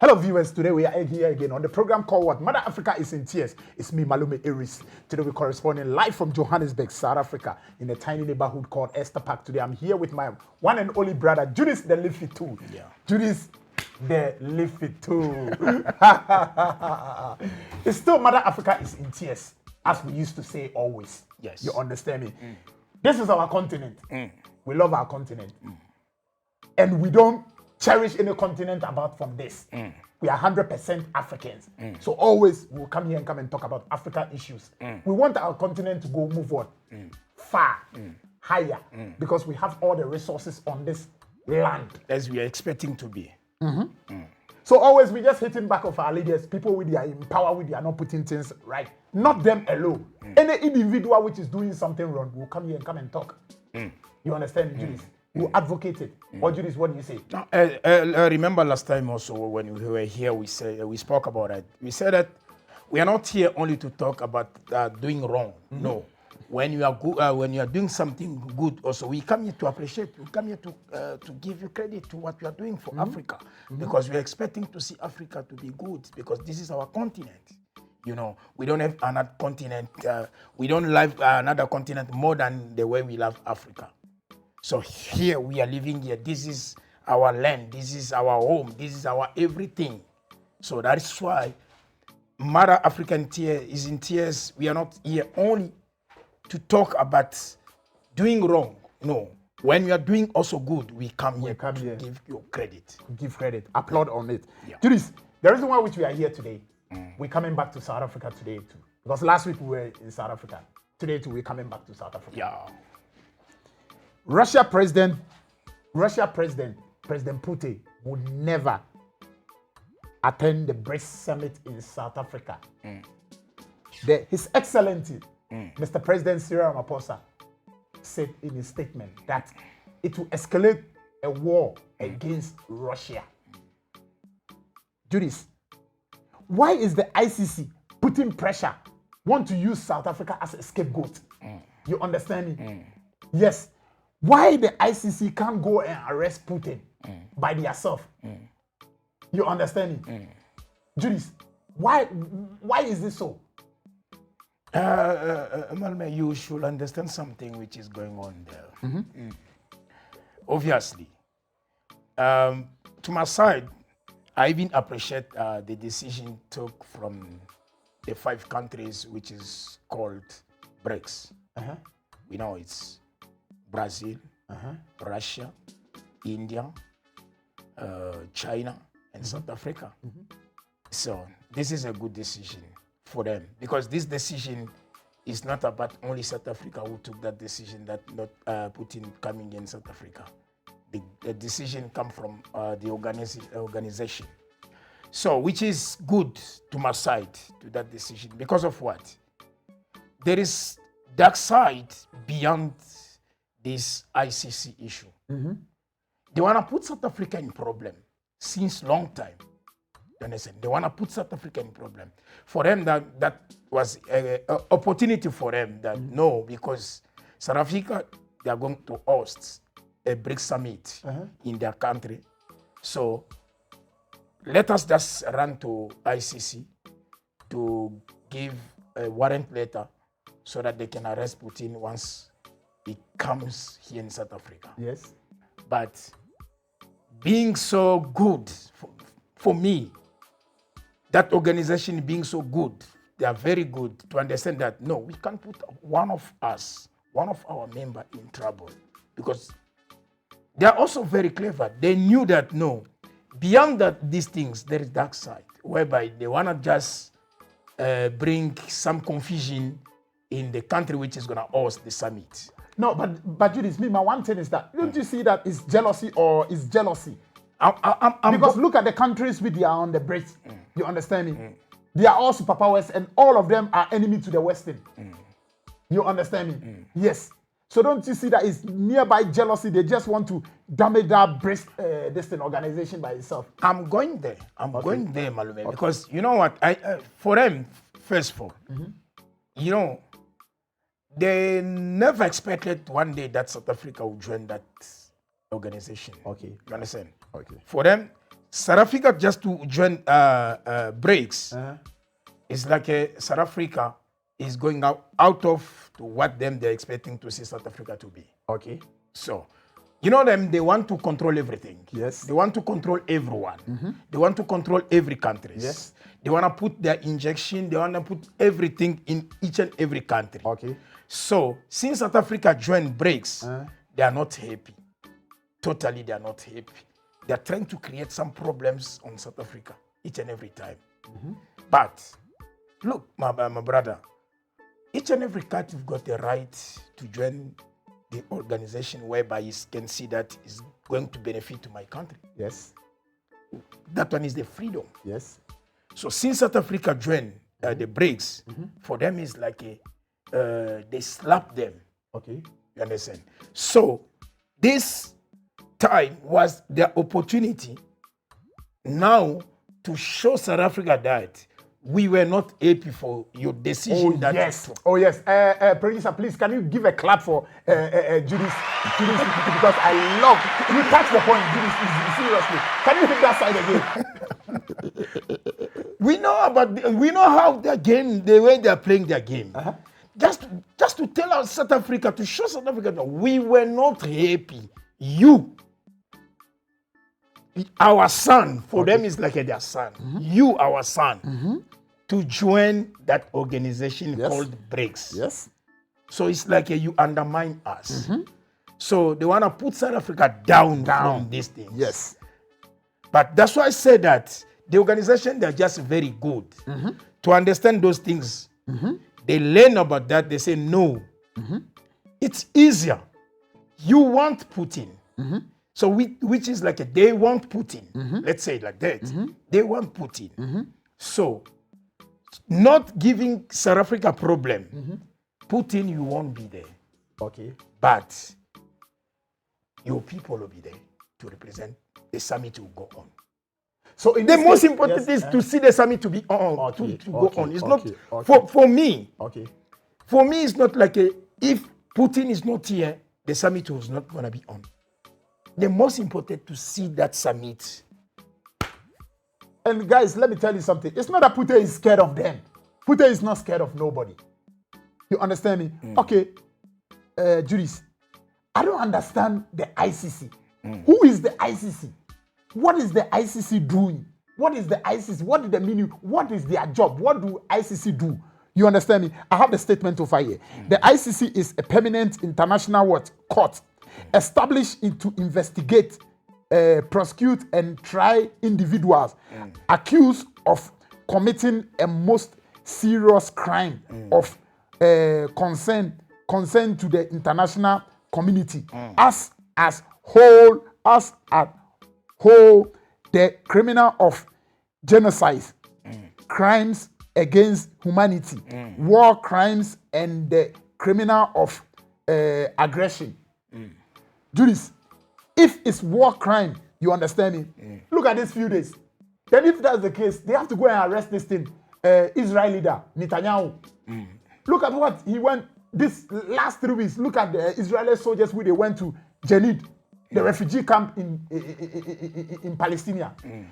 Hello viewers, today we are here again on the program called What? Mother Africa is in Tears. It's me, Malume Iris. Today we're corresponding live from Johannesburg, South Africa, in a tiny neighborhood called Esther Park. Today I'm here with my one and only brother, Judas the Leafy Two. Yeah. Judas the Leafy Two. It's still Mother Africa is in tears, as we used to say always. Yes. You understand me? This is our continent. We love our continent. And we don't cherish any continent apart from this. We are 100% Africans. So always we'll come here and talk about African issues. We want our continent to go move on far, higher, because we have all the resources on this land. As we are expecting to be. So always we just hitting back of our leaders, people with their in power, with their not putting things right. Not them alone. Any individual which is doing something wrong will come here and talk. You understand, Judas? You advocate it. Or Judas, what do you say? I remember last time also when we were here, we spoke about it. We said that we are not here only to talk about doing wrong. No, when you are good, when you are doing something good, also we come here to appreciate. We come here to give you credit to what you are doing for Africa, because we are expecting to see Africa to be good, because this is our continent. You know, we don't have another continent. We don't love another continent more than the way we love Africa. So here we are living here. This is our land. This is our home. This is our everything. So that is why Mother African Tear is in tears. We are not here only to talk about doing wrong. No. When you are doing also good, we come here to give you credit. Give credit. Applaud on it. Yeah. Judas, the reason why which we are here today, we're coming back to South Africa today too. Because last week we were in South Africa. Today too, we're coming back to South Africa. Yeah. Russia President Putin would never attend the Brics summit in South Africa. His Excellency, Mr. President Cyril Ramaphosa, said in his statement that it will escalate a war against Russia. Judas, why is the ICC putting pressure, want to use South Africa as a scapegoat? You understand me? Yes. Why the ICC can't go and arrest Putin by themselves? You understand me? Judas, why is this so? Malme, you should understand something which is going on there. Obviously, to my side, I even appreciate the decision took from the 5 countries which is called Brics. We know it's Brazil, Russia, India, China, and South Africa. So this is a good decision for them, because this decision is not about only South Africa who took that decision, that not Putin coming in South Africa. The decision come from the organization. So which is good to my side, to that decision, because of what? There is dark side beyond this ICC issue. They want to put South Africa in problem since long time. You understand? They want to put South Africa in problem. For them, that was an opportunity for them that no, because South Africa, they are going to host a Brics summit in their country. So let us just run to ICC to give a warrant letter so that they can arrest Putin once it comes here in South Africa. Yes. But being so good, for me, that organization being so good, they are very good to understand that, no, we can't put one of our member in trouble, because they are also very clever. They knew that, no, beyond these things, there is dark side, whereby they want to just bring some confusion in the country which is going to host the summit. No, but Judas, my one thing is that, don't you see that it's jealousy or it's jealousy? Because look at the countries which they are on the Brics. You understand me? They are all superpowers and all of them are enemy to the Western. You understand me? Yes. So don't you see that it's nearby jealousy? They just want to damage that Brics organization by itself. I'm going there. I'm going there, Malume, because you know what? For them, first of all, you know, they never expected one day that South Africa would join that organization. Okay. You understand? Okay. For them, South Africa just to join Brics, it's like South Africa is going out of to what they're expecting to see South Africa to be. Okay. So, you know them, they want to control everything. Yes. They want to control everyone. They want to control every country. Yes. They want to put their injection, they want to put everything in each and every country. Okay. So, since South Africa joined Brics, they are not happy. Totally, they are not happy. They are trying to create some problems on South Africa each and every time. But, look, my brother, each and every country got the right to join the organization whereby you can see that is going to benefit to my country. Yes. That one is the freedom. Yes. So since South Africa joined the Brics, for them is like they slap them. Okay. You understand? So this time was the opportunity now to show South Africa that we were not happy for your decision. Oh, yes. Oh, yes. Producer, please, can you give a clap for Judy's because I love, you touch the point, Judy, seriously. Can you hit that side again? We know how their game, the way they're playing their game. Just to tell us South Africa, to show South Africa that we were not happy. You, our son, for them is like their son. You, our son, to join that organization called Brics. Yes. So it's like you undermine us. So they want to put South Africa down from these things. Yes. But that's why I said that the organization, they're just very good to understand those things. They learn about that. They say, no, it's easier. You want Putin. So which is like they want Putin. Let's say it like that. They want Putin. So not giving South Africa problem. Putin, you won't be there. Okay. But your people will be there to represent the summit will go on. So in the most important is to see the summit to be on, to go on. It's not for me. Okay. For me, it's not like if Putin is not here, the summit was not gonna be on. The most important to see that summit. And guys, let me tell you something. It's not that Putin is scared of them. Putin is not scared of nobody. You understand me? Okay, Juris, I don't understand the ICC. Who is the ICC? What is the ICC doing? What is the ICC? What is the meaning? What is their job? What do ICC do? You understand me? I have the statement over here. The ICC is a permanent international court established to investigate, prosecute, and try individuals accused of committing a most serious crime of concern to the international community as whole, the criminal of genocide, crimes against humanity, war crimes, and the criminal of aggression. Do this. If it's war crime, you understand me? Look at these few days. Then if that's the case, they have to go and arrest this thing, Israel leader, Netanyahu. Look at what he went, this last 3 weeks, look at the Israeli soldiers who they went to Jenin, the refugee camp in Palestine.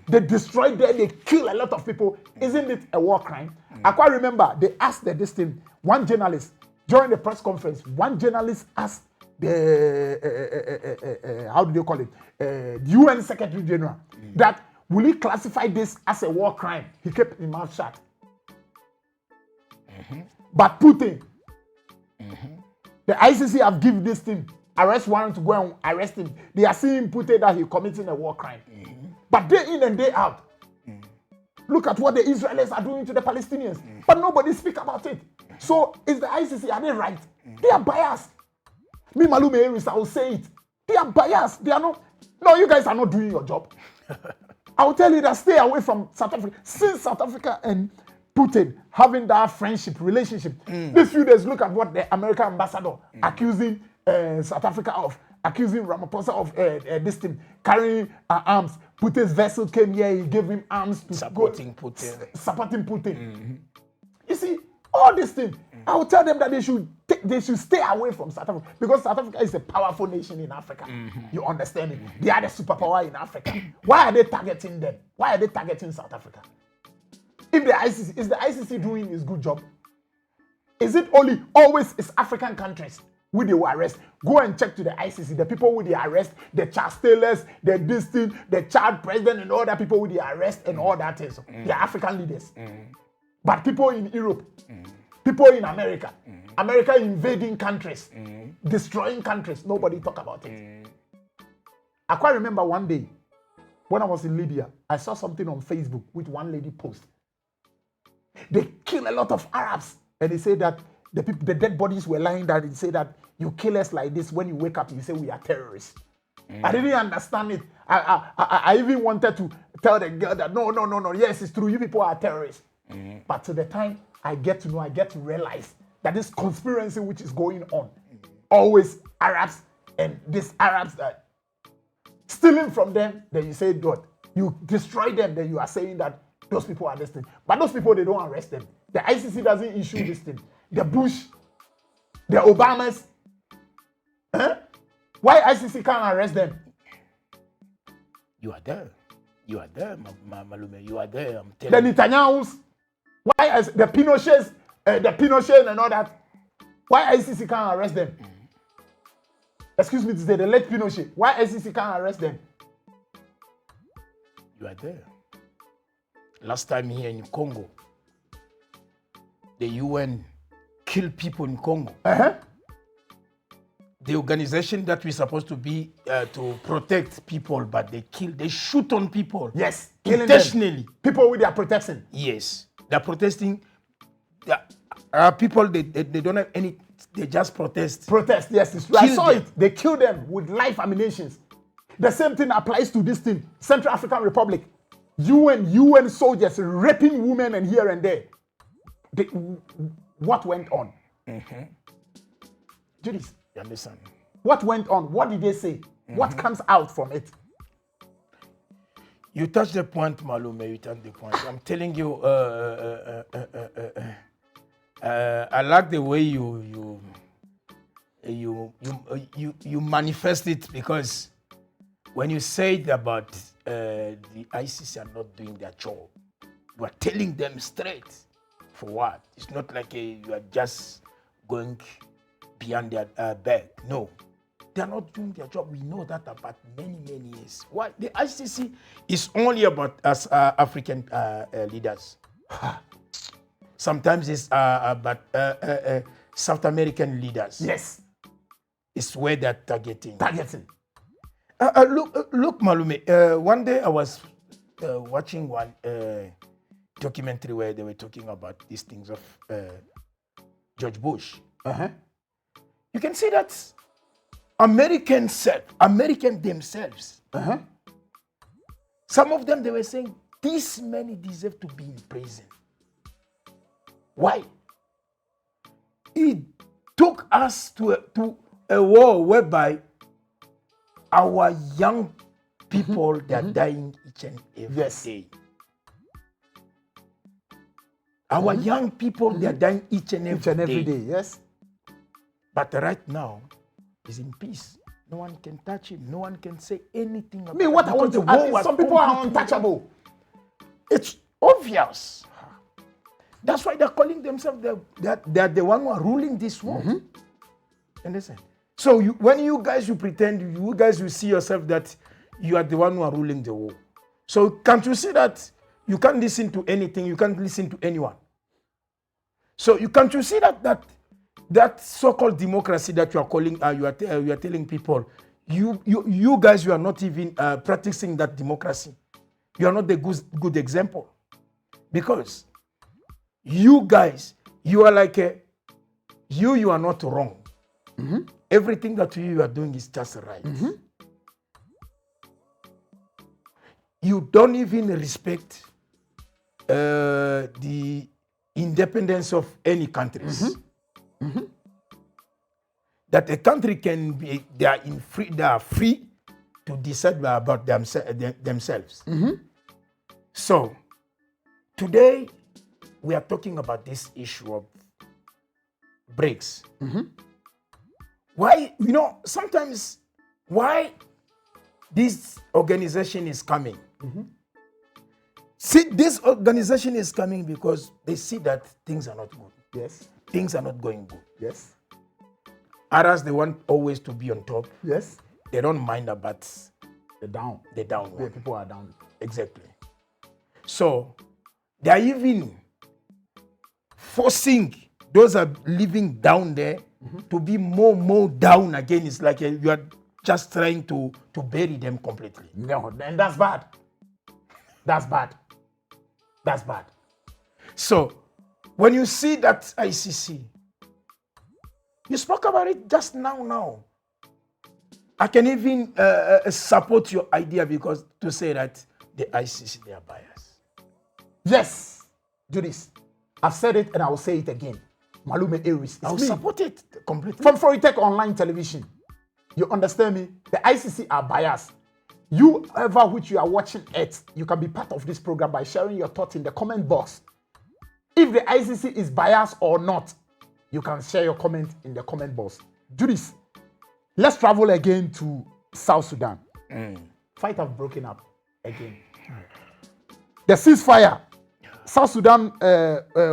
They destroyed there, they killed a lot of people. Isn't it a war crime? I quite remember they asked this thing, one journalist, during the press conference, one journalist asked the, how do they call it, the UN Secretary General, that will he classify this as a war crime? He kept his mouth shut. But Putin, the ICC have given this thing arrest warrant to go and arrest him. They are seeing Putin that he's committing a war crime. But day in and day out, look at what the Israelis are doing to the Palestinians. But nobody speak about it. So is the ICC, are they right? They are biased. Me, Malume Aris, I will say it. They are biased. They are not. No, you guys are not doing your job. I will tell you that stay away from South Africa. Since South Africa and Putin having that friendship, relationship, these few days, look at what the American ambassador accusing South Africa of, accusing Ramaphosa of this thing, carrying arms. Putin's vessel came here, he gave him arms to supporting Putin. Supporting Putin. You see, all these things, I will tell them that they should they should stay away from South Africa because South Africa is a powerful nation in Africa. You understand me? They are the superpower in Africa. Why are they targeting them? Why are they targeting South Africa? If the ICC is the ICC doing its good job? Is it only always is African countries who they will arrest? Go and check to the ICC, the people who they arrest, the Charles Taylors, the Distin, the Chad president, and all that people who they arrest and all that is. They are African leaders. But people in Europe, people in America, America invading countries, destroying countries, nobody talk about it. I quite remember one day when I was in Libya, I saw something on Facebook with one lady post. They kill a lot of Arabs. And they say that the dead bodies were lying there. They say that you kill us like this. When you wake up, you say we are terrorists. I didn't understand it. I even wanted to tell the girl that no. Yes, it's true. You people are terrorists. But to the time I get to know, I get to realize that this conspiracy which is going on, always Arabs and these Arabs that stealing from them, then you say, God, you destroy them, then you are saying that those people are this thing. But those people, they don't arrest them. The ICC doesn't issue this thing. The Bush, the Obamas. Why ICC can't arrest them? You are there. You are there, Malume. You are there. I'm telling you. The Netanyahus. Why the Pinochets, and all that? Why ICC can't arrest them? Excuse me to say, the late Pinochet. Why ICC can't arrest them? You are there. Last time here in Congo, the UN killed people in Congo. The organization that we're supposed to be to protect people, but they shoot on people. Yes, intentionally. People with their protection. Yes, they're protesting. People they don't have any. They just protest. Protest. Yes, it's true. I saw it. They kill them with live ammunition. The same thing applies to this thing. Central African Republic. UN soldiers raping women and here and there. What went on? Judas, you understand? What went on? What did they say? What comes out from it? You touched the point, Malume. You touched the point. I'm telling you, I like the way you manifest it, because when you said about the ICC are not doing their job, you are telling them straight. For what? It's not like you are just going beyond their back. No, they are not doing their job. We know that about many years. Why? The ICC is only about us African leaders. Sometimes it's about South American leaders. Yes, it's where they're targeting. Look, Malume. One day I was watching one documentary where they were talking about these things of George Bush. You can see that American themselves. Some of them, they were saying these many deserve to be in prison. Why? It took us to a war whereby our young people, they are dying each and every day. Our young people, they are dying each and every day. Yes. But right now, he's in peace. No one can touch him. No one can say anything about what I want to add, some people are untouchable. It's obvious. That's why they're calling themselves, they're the one who are ruling this world. Understand? So when you pretend, you guys will see yourself that you are the one who are ruling the world. So can't you see that you can't listen to anything, you can't listen to anyone? So can't you see that so-called democracy that you are calling, you are telling people, you guys, you are not even practicing that democracy. You are not the good example, because you guys, you are like you are not wrong. Everything that you are doing is just right. You don't even respect the independence of any countries. That a country can be, they are free to decide about themselves. So today we are talking about this issue of Brics. Why, sometimes why this organization is coming? See, this organization is coming because they see that things are not good. Yes. Things are not going good. Yes. Others, they want always to be on top. Yes. They don't mind about The down. the down Yeah, one. people are down. Exactly. So they are even forcing those are living down there to be more down again. It's like you are just trying to bury them completely. No, and that's bad. That's bad. That's bad. So when you see that ICC, you spoke about it just now. I can even support your idea because to say that the ICC, they are biased. Yes. Do this. I've said it and I will say it again. Malume Aries. I will support it completely. From Foritech Online Television. You understand me? The ICC are biased. You ever which you are watching it, you can be part of this program by sharing your thoughts in the comment box. If the ICC is biased or not, you can share your comment in the comment box. Do this. Let's travel again to South Sudan. Fight have broken up again. The ceasefire. South Sudan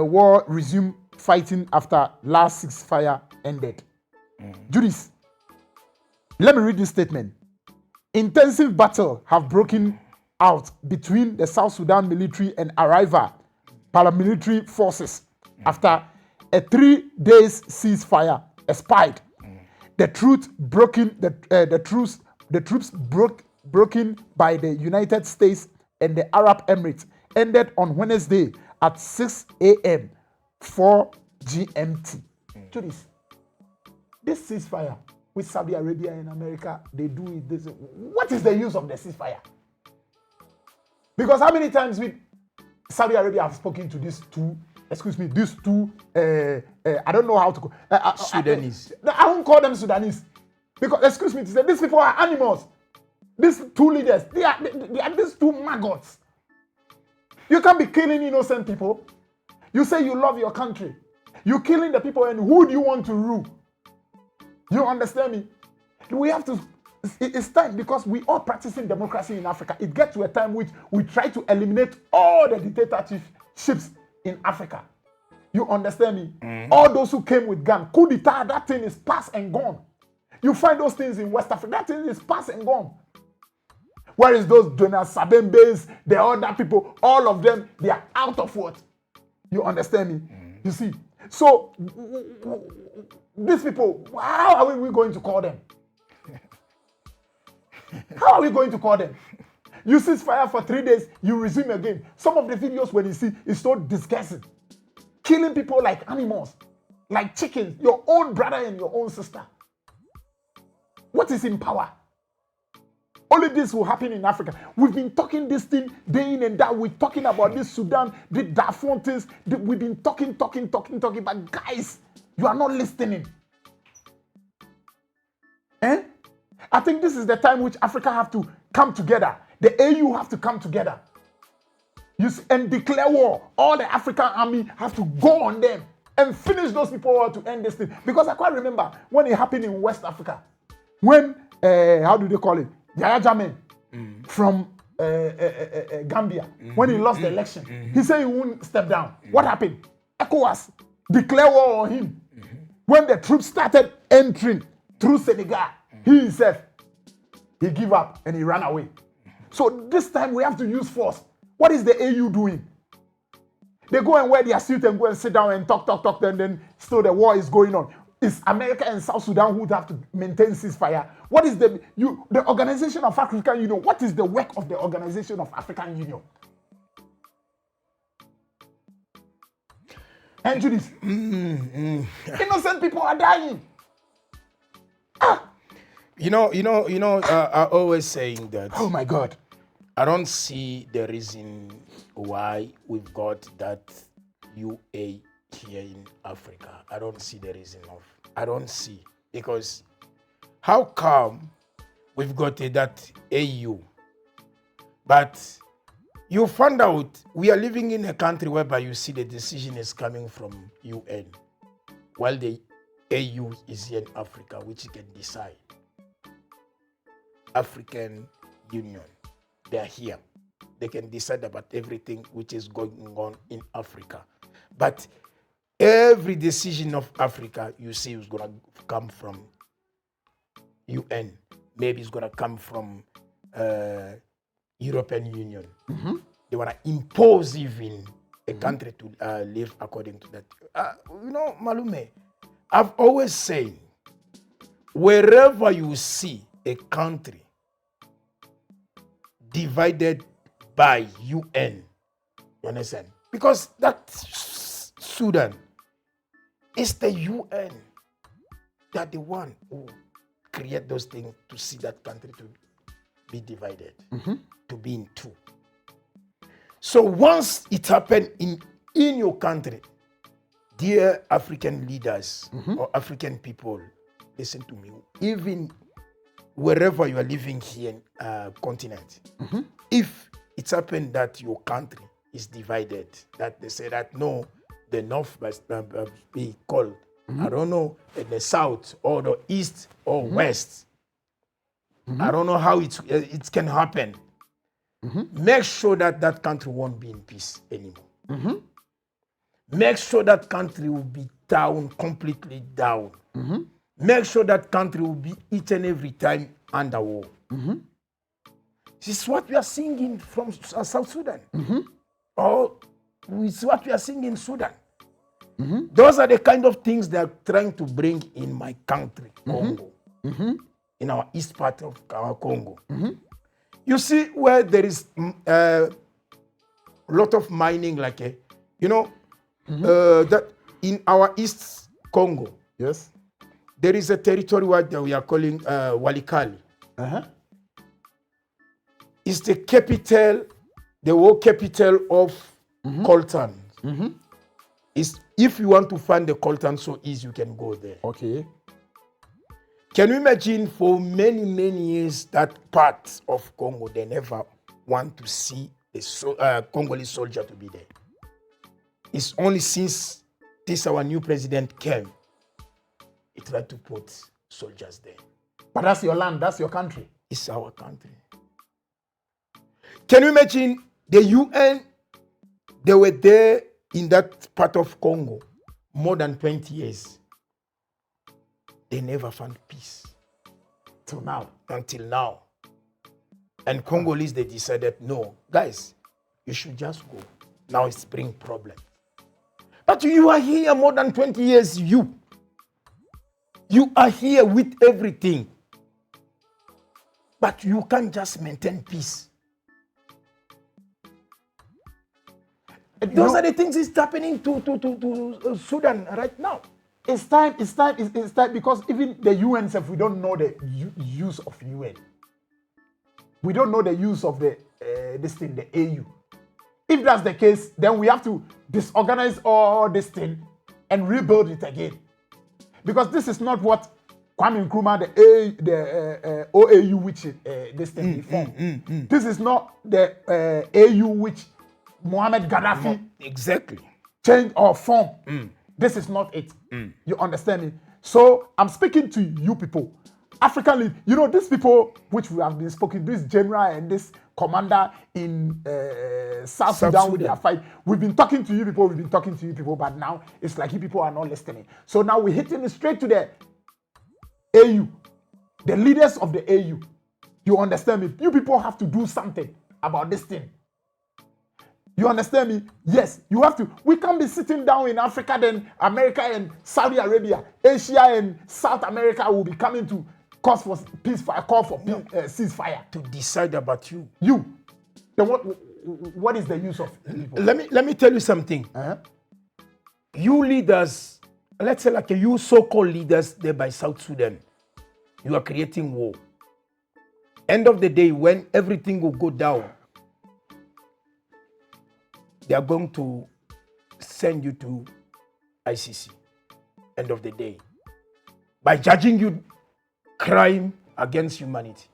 war resumed fighting after last ceasefire ended. Do this. Let me read this statement. Intensive battle have broken out between the South Sudan military and Arriva paramilitary forces after a 3 days ceasefire expired. The troops broken by the United States and the Arab Emirates ended on Wednesday at 6 a.m. 4 GMT. To this ceasefire with Saudi Arabia and America, they do it this. What is the use of the ceasefire? Because how many times with Saudi Arabia have spoken to these two, I don't know how to call Sudanese. I won't call them Sudanese. Because, to say, these people are animals. These two leaders, they are these two maggots. You can't be killing innocent people. You say you love your country. You're killing the people, and who do you want to rule? You understand me? We have to, it's time because we are practicing democracy in Africa. It gets to a time which we try to eliminate all the dictatorships in Africa. You understand me? All those who came with gun, coup d'etat, that thing is past and gone. You find those things in West Africa, that thing is past and gone. Where is those Jonas Sabembes, the other people, all of them, they are out of what? You understand me? You see? So, these people, how are we going to call them? How are we going to call them? You cease fire for 3 days, you resume again. Some of the videos when you see is so disgusting. Killing people like animals, like chickens, your own brother and your own sister. What is in power? Only this will happen in Africa. We've been talking this thing day in and that. We're talking about this Sudan, the Darfur things. We've been talking. But guys, you are not listening. I think this is the time which Africa have to come together. The AU have to come together. And declare war. All the African army have to go on them and finish those people to end this thing. Because I quite remember when it happened in West Africa. When, how do they call it? Yahya Jammeh from Gambia, when he lost the election, he said he wouldn't step down. What happened? ECOWAS declared war on him. When the troops started entering through Senegal, he himself, he gave up and he ran away. So this time we have to use force. What is the AU doing? They go and wear their suit and go and sit down and talk, and then still the war is going on. It's America and South Sudan who would have to maintain ceasefire. What is the Organization of African Union? What is the work of the Organization of African Union? And Judith, innocent people are dying. I always saying that. Oh my God. I don't see the reason why we've got that UA here in Africa. I don't see the reason I don't see. Because how come we've got that AU? But you found out we are living in a country whereby you see the decision is coming from UN, while the AU is here in Africa, which can decide. African Union, they are here. They can decide about everything which is going on in Africa. But every decision of Africa, you see, is going to come from UN. Maybe it's going to come from European Union. They want to impose even a country to live according to that. Malume, I've always said, wherever you see a country divided by UN, you understand? Because that Sudan is the UN that the one who create those things to see that country to be divided, to be in two. So once it happened in your country, dear African leaders or African people, listen to me. Even wherever you are living here in continent, if it's happened that your country is divided, that they say that no, the north must be called, I don't know, the south or the east or west. I don't know how it can happen. Make sure that that country won't be in peace anymore. Make sure that country will be down, completely down. Make sure that country will be each and every time under war. This is what we are seeing from South Sudan. Or it's what we are seeing in Sudan. Those are the kind of things they are trying to bring in my country, Congo. In our east part of our Congo. You see where there is a lot of mining, like, that in our east Congo. Yes. There is a territory where we are calling Walikali. It's the capital, the whole capital of coltan. If you want to find the coltan so easy, you can go there. Okay. Can you imagine for many, many years that part of Congo, they never want to see a Congolese soldier to be there. It's only since this our new president came, he tried to put soldiers there. But that's your land, that's your country. It's our country. Can you imagine the UN, they were there in that part of Congo more than 20 years. They never found peace. Till now. Until now. And Congolese, they decided, no, guys, you should just go. Now it's bring problems. But you are here more than 20 years, you are here with everything. But you can't just maintain peace. Those are the things that's happening to Sudan right now. It's time because even the UN self, we don't know the use of UN. We don't know the use of the AU. If that's the case, then we have to disorganize all this thing and rebuild it again. Because this is not what Kwame Nkrumah, the OAU, which this thing formed. This is not the AU which Muammar Gaddafi exactly change or form. This is not it. You understand me? So I'm speaking to you people, African lead. You know, these people which we have been speaking, this general and this commander in South Sudan with their fight. We've been talking to you people, but now it's like you people are not listening. So now we're hitting straight to the AU, the leaders of the AU. You understand me? You people have to do something about this thing. You understand me? Yes, you have to. We can't be sitting down in Africa, then America and Saudi Arabia, Asia and South America will be coming to call for ceasefire. To decide about you. Then what is the use of people? Let me tell you something. You leaders, let's say like you so-called leaders there by South Sudan, you are creating war. End of the day, when everything will go down, they are going to send you to ICC. End of the day. By judging you crime against humanity.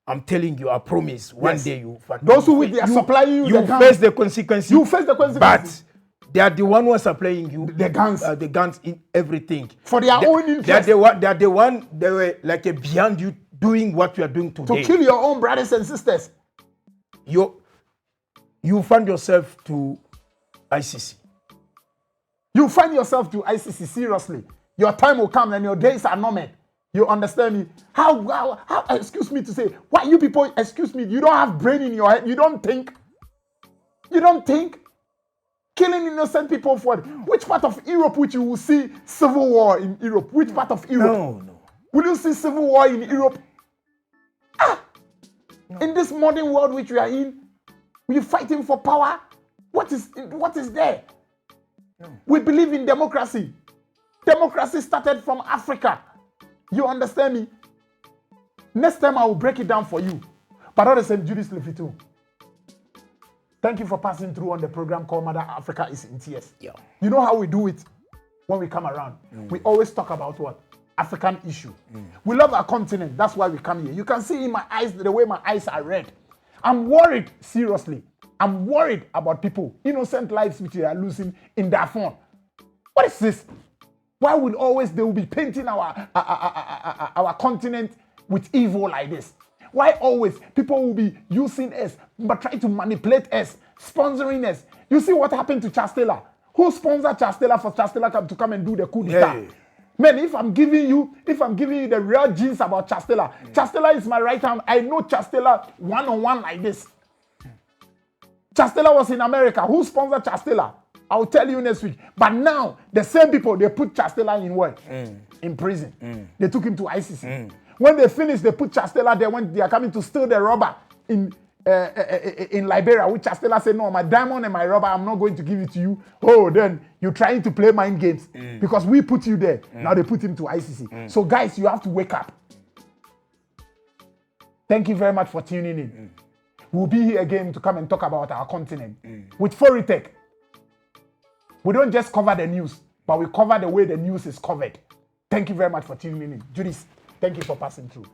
I'm telling you, I promise, one day you find those who will supply you face the consequences. You face the consequences. But They are the one who are supplying you The guns in everything. for their own interest. They are the one. They were like beyond you doing what you are doing today. To kill your own brothers and sisters. You find yourself to ICC. You find yourself to ICC, seriously. Your time will come and your days are numbered. You understand me? How, excuse me to say, why you people, excuse me, you don't have brain in your head. You don't think. You don't think. Killing innocent people for which part of Europe which you will see civil war in Europe? Which part of Europe? No. Will you see civil war in Europe? No. In this modern world which we are in, we are fighting for power. What is there? No. We believe in democracy. Democracy started from Africa. You understand me? Next time I will break it down for you. But all the same, Judas Lefitu. Thank you for passing through on the program called Mother Africa is in Tears. Yeah. You know how we do it when we come around? We always talk about what? African issue. We love our continent. That's why we come here. You can see in my eyes, the way my eyes are red. I'm worried, seriously. I'm worried about people, innocent lives which they are losing in Darfur. What is this? Why will they will be painting our continent with evil like this? Why always people will be using us, but trying to manipulate us, sponsoring us? You see what happened to Chastela? Who sponsored Chastela for Chastela to come and do the coup d'etat? Yeah. Man, if I'm giving you the real genes about Chastela, Chastela is my right hand. I know Chastela one-on-one like this. Chastela was in America. Who sponsored Chastela? I'll tell you next week. But now, the same people, they put Chastela in what? In prison. They took him to ICC. When they finished, they put Chastela there when they are coming to steal the rubber in Liberia, which Chastela said, no, my diamond and my rubber, I'm not going to give it to you. Oh, then you're trying to play mind games because we put you there. Now they put him to ICC. So guys, you have to wake up. Thank you very much for tuning in. We'll be here again to come and talk about our continent with Foritech. We don't just cover the news, but we cover the way the news is covered. Thank you very much for tuning in. Judith, thank you for passing through.